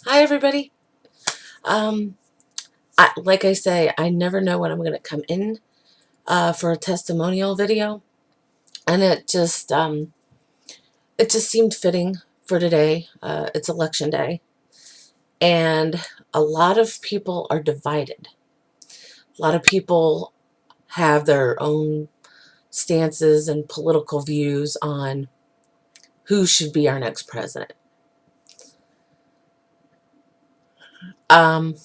Hi, everybody. Um, like I say, I never know when I'm going to come in for a testimonial video, and it just seemed fitting for today. It's election day, and a lot of people are divided. A lot of people have their own stances and political views on who should be our next president. Um,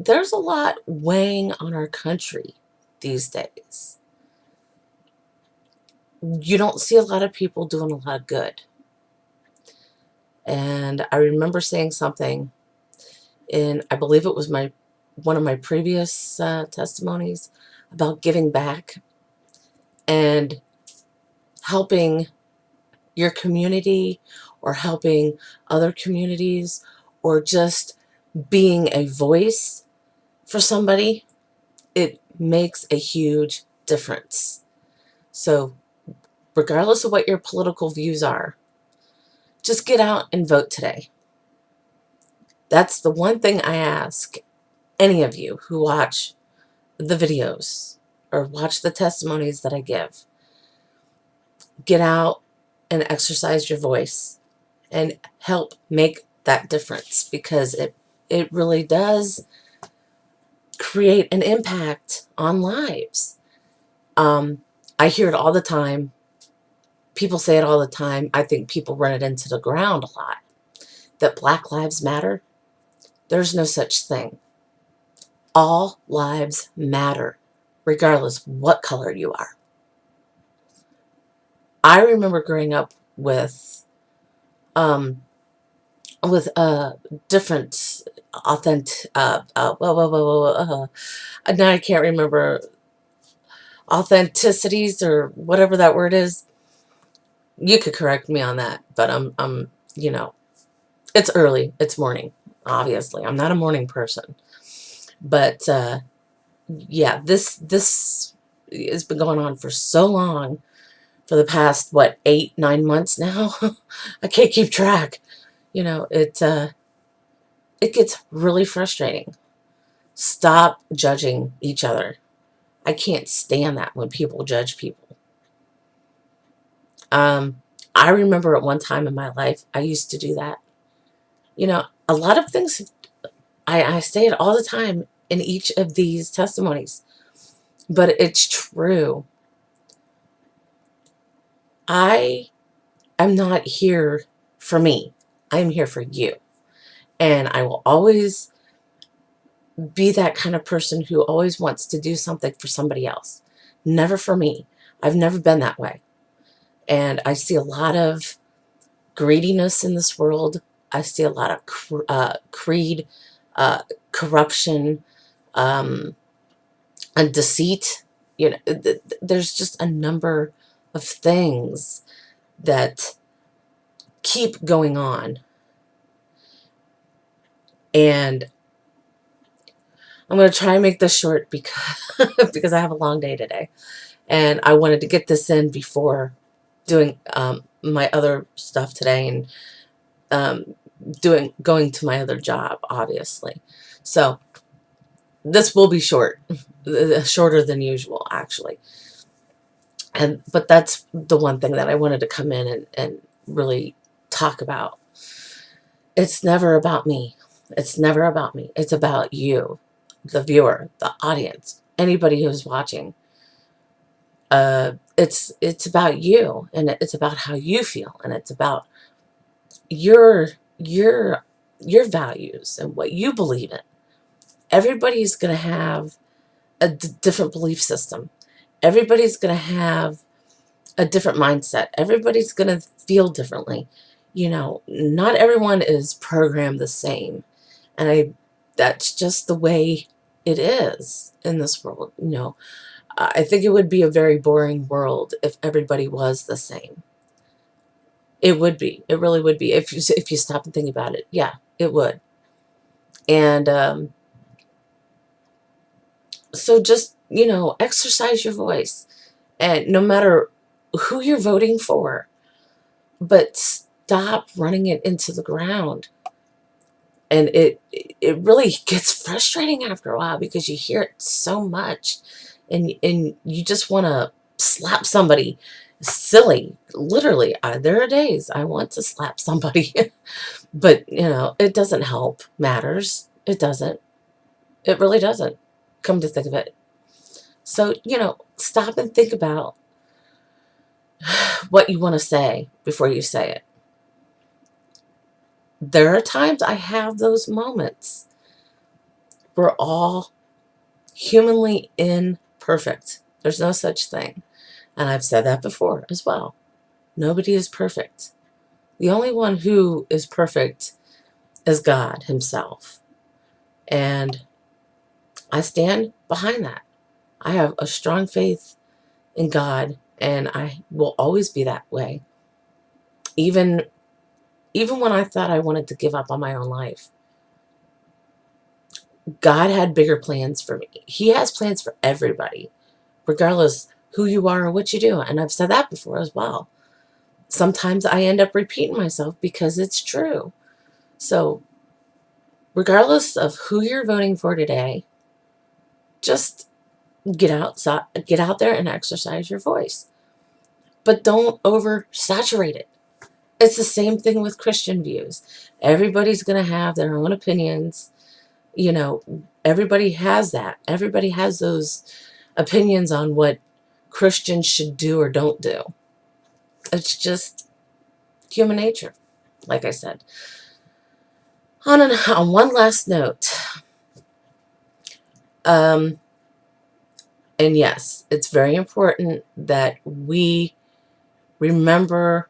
there's a lot weighing on our country these days. You don't see a lot of people doing a lot of good. And I remember saying something in, I believe it was one of my previous testimonies about giving back and helping your community or helping other communities or just being a voice for somebody. It makes a huge difference. So regardless of what your political views are, just get out and vote today. That's the one thing I ask any of you who watch the videos or watch the testimonies that I give. Get out and exercise your voice and help make that difference, because it really does create an impact on lives. I hear it all the time. People say it all the time. I think people run it into the ground a lot. That Black Lives Matter. There's no such thing. All lives matter, regardless what color you are. I remember growing up with um, different authentic now I can't remember authenticities or whatever that word is. You could correct me on that, but I'm you know, it's early, it's morning. Obviously, I'm not a morning person, but yeah, this has been going on for so long, for the past what, 8-9 months now. I can't keep track. It gets really frustrating. Stop judging each other. I can't stand that when people judge people. Um, I remember at one time in my life, I used to do that. A lot of things, I say it all the time in each of these testimonies, but it's true. I am not here for me. I'm here for you. And I will always be that kind of person who always wants to do something for somebody else. Never for me. I've never been that way. And I see a lot of greediness in this world. I see a lot of greed, corruption, um, and deceit. There's just a number of things that keep going on. And I'm going to try and make this short because I have a long day today. And I wanted to get this in before doing my other stuff today, and going to my other job, obviously. So this will be short, shorter than usual, actually. But that's the one thing that I wanted to come in and really talk about. It's never about me. It's never about me. It's about you, the viewer, the audience, anybody who's watching. It's about you, and it's about how you feel, and it's about your your your values and what you believe in. Everybody's going to have a different belief system. Everybody's going to have a different mindset. Everybody's going to feel differently. Not everyone is programmed the same. And that's just the way it is in this world. I think it would be a very boring world if everybody was the same. It would be. It really would be. If you stop and think about it. Yeah, it would. And so just, exercise your voice. And no matter who you're voting for, but stop running it into the ground. And it really gets frustrating after a while because you hear it so much, and you just want to slap somebody. Silly, literally. There are days I want to slap somebody, but it doesn't help matters. It doesn't. It really doesn't. Come to think of it. So stop and think about what you want to say before you say it. There are times I have those moments. We're all humanly imperfect. There's no such thing. And I've said that before as well. Nobody is perfect. The only one who is perfect is God himself. And I stand behind that. I have a strong faith in God, and I will always be that way. Even when I thought I wanted to give up on my own life, God had bigger plans for me. He has plans for everybody, regardless who you are or what you do. And I've said that before as well. Sometimes I end up repeating myself because it's true. So regardless of who you're voting for today, just get out there and exercise your voice. But don't oversaturate it. It's the same thing with Christian views. Everybody's going to have their own opinions. Everybody has that. Everybody has those opinions on what Christians should do or don't do. It's just human nature, like I said. On one last note, and yes, it's very important that we remember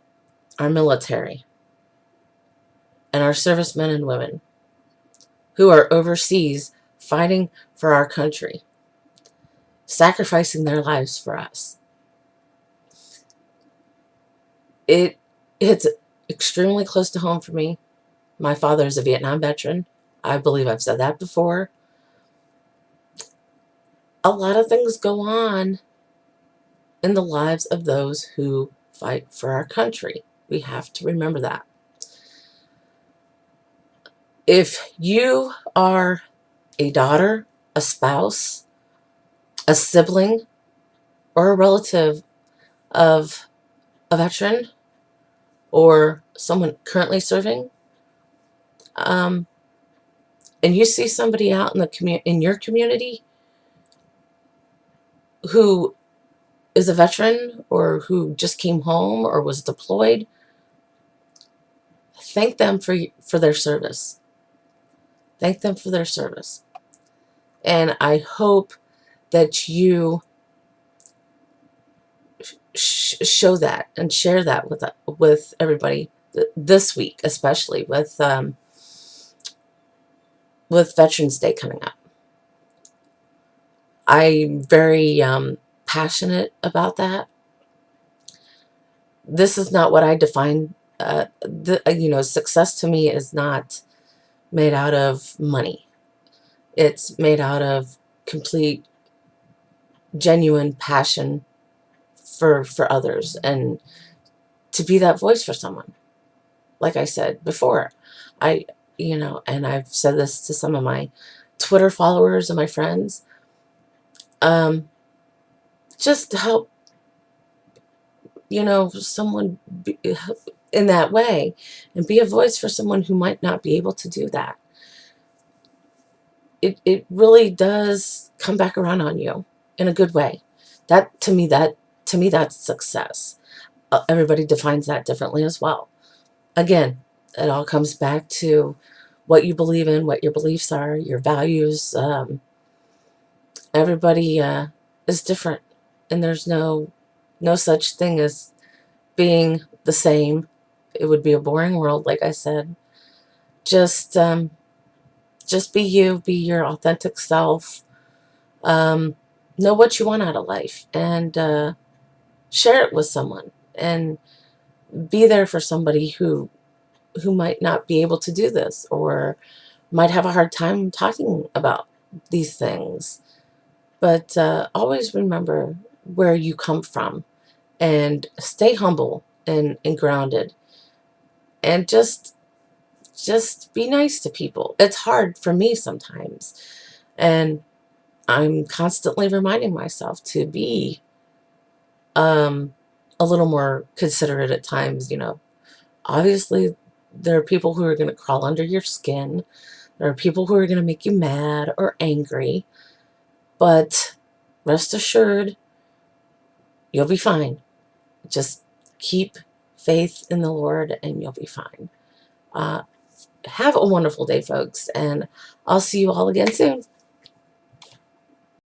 our military and our servicemen and women who are overseas fighting for our country, sacrificing their lives for us. It's extremely close to home for me. My father is a Vietnam veteran. I believe I've said that before. A lot of things go on in the lives of those who fight for our country. We have to remember that. If you are a daughter, a spouse, a sibling, or a relative of a veteran or someone currently serving, and you see somebody out in your community who is a veteran or who just came home or was deployed, thank them for their service. Thank them for their service. And I hope that you show that and share that with everybody this week, especially with Veterans Day coming up. I'm very passionate about that. This is not what I define. Success to me is not made out of money. It's made out of complete, genuine passion for others and to be that voice for someone. Like I said before, and I've said this to some of my Twitter followers and my friends, just to help, someone in that way and be a voice for someone who might not be able to do that. It really does come back around on you in a good way. To me, that's success. Everybody defines that differently as well. Again, it all comes back to what you believe in, what your beliefs are, your values. Everybody is different, and there's no such thing as being the same. It would be a boring world, like I said. Just be you, be your authentic self. Know what you want out of life, and share it with someone, and be there for somebody who might not be able to do this or might have a hard time talking about these things. But always remember where you come from and stay humble and grounded. and just be nice to people. It's hard for me sometimes, and I'm constantly reminding myself to be a little more considerate at times. Obviously there are people who are going to crawl under your skin. There are people who are going to make you mad or angry, but rest assured, you'll be fine. Just keep faith in the Lord and you'll be fine. Have a wonderful day, folks, and I'll see you all again soon.